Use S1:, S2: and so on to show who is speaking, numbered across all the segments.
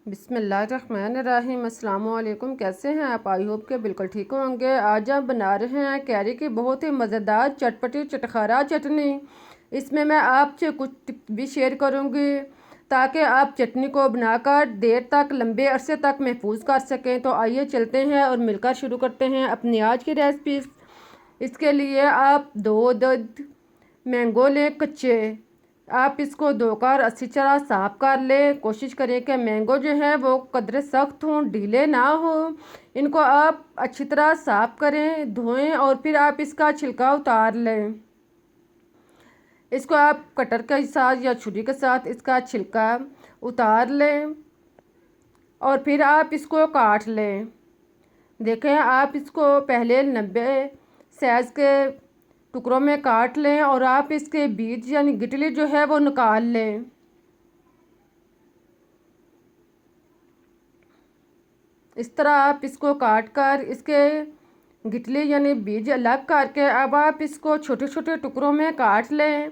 S1: बिस्मिल्लाहिर्रहमानिर्रहीम। अस्सलाम वालेकुम। कैसे हैं आप? आई होप के बिल्कुल ठीक होंगे। आज हम बना रहे हैं कैरी की बहुत ही मज़ेदार चटपटी चटखारा चटनी। इसमें मैं आपसे कुछ टिप भी शेयर करूंगी ताकि आप चटनी को बनाकर देर तक लंबे अरसे तक महफूज कर सकें। तो आइए चलते हैं और मिलकर शुरू करते हैं अपनी आज की रेसिपी। इसके लिए आप 2 मैंगो लें कच्चे। आप इसको धोकर अच्छी तरह साफ़ कर लें। कोशिश करें कि मैंगो जो है वो कदरे सख्त हों, ढीले ना हो। इनको आप अच्छी तरह साफ़ करें, धोएं और फिर आप इसका छिलका उतार लें। इसको आप कटर के साथ या छुरी के साथ इसका छिलका उतार लें और फिर आप इसको काट लें। देखें, आप इसको पहले 90 साइज़ के टुकड़ों में काट लें और आप इसके बीज यानी गिटली जो है वो निकाल लें। इस तरह आप इसको काट कर इसके गिटली यानी बीज अलग करके अब आप इसको छोटे छोटे टुकड़ों में काट लें।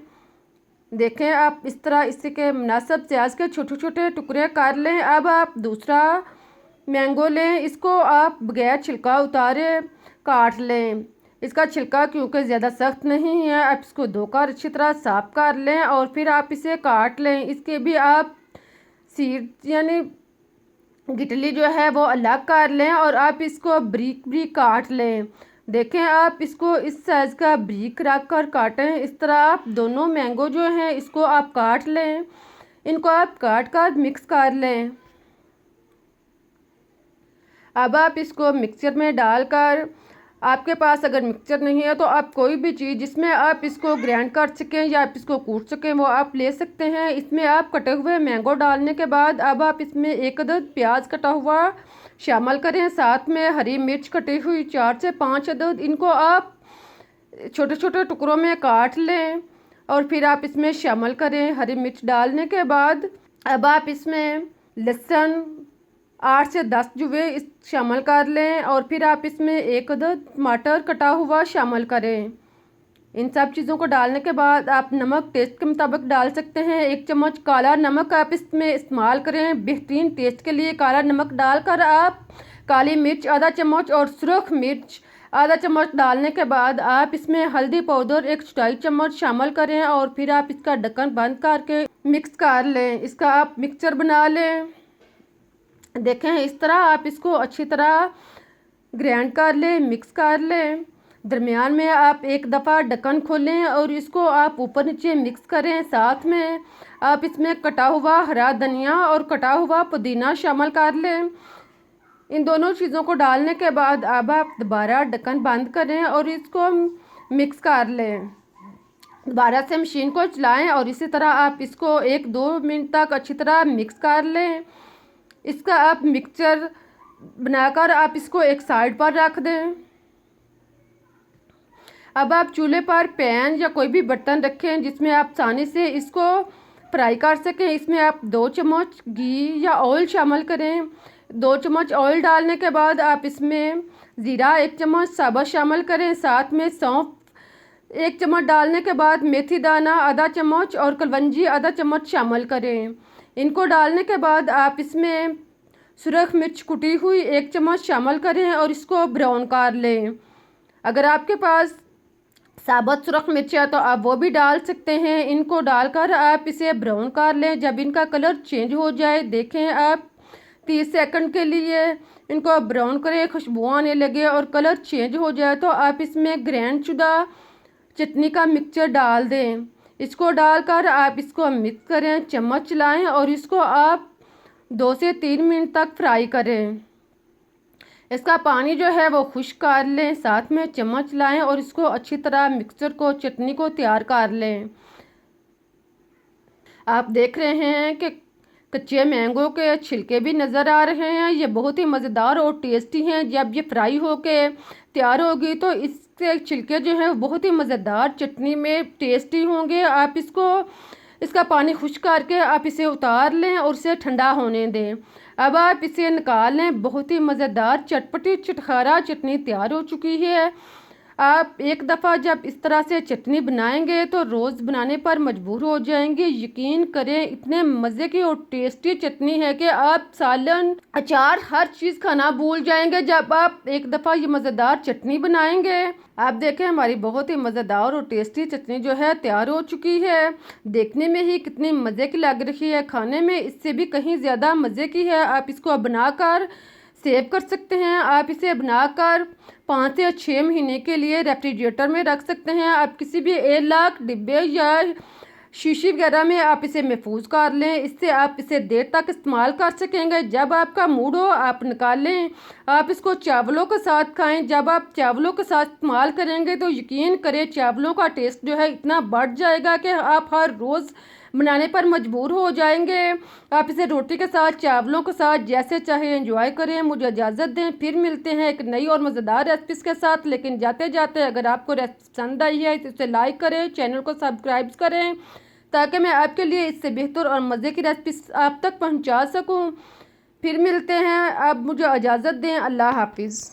S1: देखें, आप इस तरह इसके मुनासिब साइज़ के छोटे छोटे टुकड़े कर लें। अब आप दूसरा मैंगो लें, इसको आप बगैर छिलका उतारे काट लें। इसका छिलका क्योंकि ज़्यादा सख्त नहीं है, आप इसको धोकर अच्छी तरह साफ़ कर लें और फिर आप इसे काट लें। इसके भी आप सीड यानी गिटली जो है वो अलग कर लें और आप इसको ब्रीक ब्रीक काट लें। देखें, आप इसको इस साइज़ का ब्रीक रख कर काटें। इस तरह आप दोनों मैंगो जो हैं इसको आप काट लें। इनको आप काट कर मिक्स कर लें। अब आप इसको मिक्सर में डालकर, आपके पास अगर मिक्सर नहीं है तो आप कोई भी चीज़ जिसमें आप इसको ग्राइंड कर सकें या आप इसको कूट सकें वो आप ले सकते हैं। इसमें आप कटे हुए मैंगो डालने के बाद अब आप इसमें 1 अदद प्याज कटा हुआ शामिल करें। साथ में हरी मिर्च कटी हुई 4 से 5 अदद। इनको आप छोटे छोटे टुकड़ों में काट लें और फिर आप इसमें शामिल करें। हरी मिर्च डालने के बाद अब आप इसमें लहसुन 8 से 10 जुवे इस शामिल कर लें और फिर आप इसमें 1 अदद टमाटर कटा हुआ शामिल करें। इन सब चीज़ों को डालने के बाद आप नमक टेस्ट के मुताबिक डाल सकते हैं। 1 चम्मच काला नमक आप इसमें इस्तेमाल करें। बेहतरीन टेस्ट के लिए काला नमक डालकर आप काली मिर्च आधा चम्मच और सुरख मिर्च आधा चम्मच डालने के बाद आप इसमें हल्दी पाउडर 1 चौथाई चम्मच शामिल करें और फिर आप इसका ढक्कन बंद करके मिक्स कर लें। इसका आप मिक्सचर बना लें। देखें, इस तरह आप इसको अच्छी तरह ग्राइंड कर लें, मिक्स कर लें। दरमियान में आप एक दफ़ा ढक्कन खोलें और इसको आप ऊपर नीचे मिक्स करें। साथ में आप इसमें कटा हुआ हरा धनिया और कटा हुआ पुदीना शामिल कर लें। इन दोनों चीज़ों को डालने के बाद अब आप दोबारा ढक्कन बंद करें और इसको मिक्स कर लें। दोबारा से मशीन को चलाएं और इसी तरह आप इसको 1-2 मिनट तक अच्छी तरह मिक्स कर लें। इसका आप मिक्सचर बनाकर आप इसको एक साइड पर रख दें। अब आप चूल्हे पर पैन या कोई भी बर्तन रखें जिसमें आप आसानी से इसको फ्राई कर सकें। इसमें आप 2 चम्मच घी या ऑयल शामिल करें। 2 चम्मच ऑयल डालने के बाद आप इसमें ज़ीरा 1 चम्मच साबुत शामिल करें। साथ में सौंफ 1 चम्मच डालने के बाद मेथी दाना आधा चम्मच और कलवंजी आधा चम्मच शामिल करें। इनको डालने के बाद आप इसमें सुरख मिर्च कुटी हुई 1 चम्मच शामिल करें और इसको ब्राउन कर लें। अगर आपके पास साबुत सुरख मिर्च है तो आप वो भी डाल सकते हैं। इनको डालकर आप इसे ब्राउन कर लें। जब इनका कलर चेंज हो जाए, देखें, आप 30 सेकंड के लिए इनको ब्राउन करें, खुशबू आने लगे और कलर चेंज हो जाए तो आप इसमें ग्राइंड शुदा चटनी का मिक्सचर डाल दें। इसको डालकर आप इसको मिक्स करें, चम्मच चलाएं और इसको आप 2 से 3 मिनट तक फ्राई करें। इसका पानी जो है वो खुश्क कर लें। साथ में चम्मच लाएं और इसको अच्छी तरह मिक्सचर को चटनी को तैयार कर लें। आप देख रहे हैं कि कच्चे मैंगो के छिलके भी नज़र आ रहे हैं। ये बहुत ही मज़ेदार और टेस्टी हैं। जब ये फ्राई होके तैयार होगी तो इसके छिलके जो हैं बहुत ही मज़ेदार चटनी में टेस्टी होंगे। आप इसका पानी खुश्क करके आप इसे उतार लें और इसे ठंडा होने दें। अब आप इसे निकाल लें। बहुत ही मज़ेदार चटपटी चटखारा चटनी तैयार हो चुकी है। आप एक दफ़ा जब इस तरह से चटनी बनाएंगे तो रोज़ बनाने पर मजबूर हो जाएंगे। यकीन करें, इतने मज़े की और टेस्टी चटनी है कि आप सालन, अचार, हर चीज़ खाना भूल जाएंगे जब आप एक दफ़ा ये मज़ेदार चटनी बनाएंगे। आप देखें, हमारी बहुत ही मज़ेदार और टेस्टी चटनी जो है तैयार हो चुकी है। देखने में ही कितनी मज़े की लग रही है, खाने में इससे भी कहीं ज़्यादा मज़े की है। आप इसको बनाकर सेव कर सकते हैं। आप इसे बनाकर 5 से 6 महीने के लिए रेफ्रिजरेटर में रख सकते हैं। आप किसी भी एयरलॉक डिब्बे या शीशी वगैरह में आप इसे महफूज कर लें। इससे आप इसे देर तक इस्तेमाल कर सकेंगे। जब आपका मूड हो आप निकाल लें। आप इसको चावलों के साथ खाएं। जब आप चावलों के साथ इस्तेमाल करेंगे तो यकीन करें, चावलों का टेस्ट जो है इतना बढ़ जाएगा कि आप हर रोज़ बनाने पर मजबूर हो जाएंगे। आप इसे रोटी के साथ, चावलों के साथ, जैसे चाहे एंजॉय करें। मुझे इजाज़त दें, फिर मिलते हैं एक नई और मज़ेदार रेसिपीज़ के साथ। लेकिन जाते जाते अगर आपको रेसिपी पसंद आई है तो इसे लाइक करें, चैनल को सब्सक्राइब करें, ताकि मैं आपके लिए इससे बेहतर और मज़े की रेसिपी आप तक पहुंचा सकूं। फिर मिलते हैं, अब मुझे इजाज़त दें। अल्लाह हाफिज़।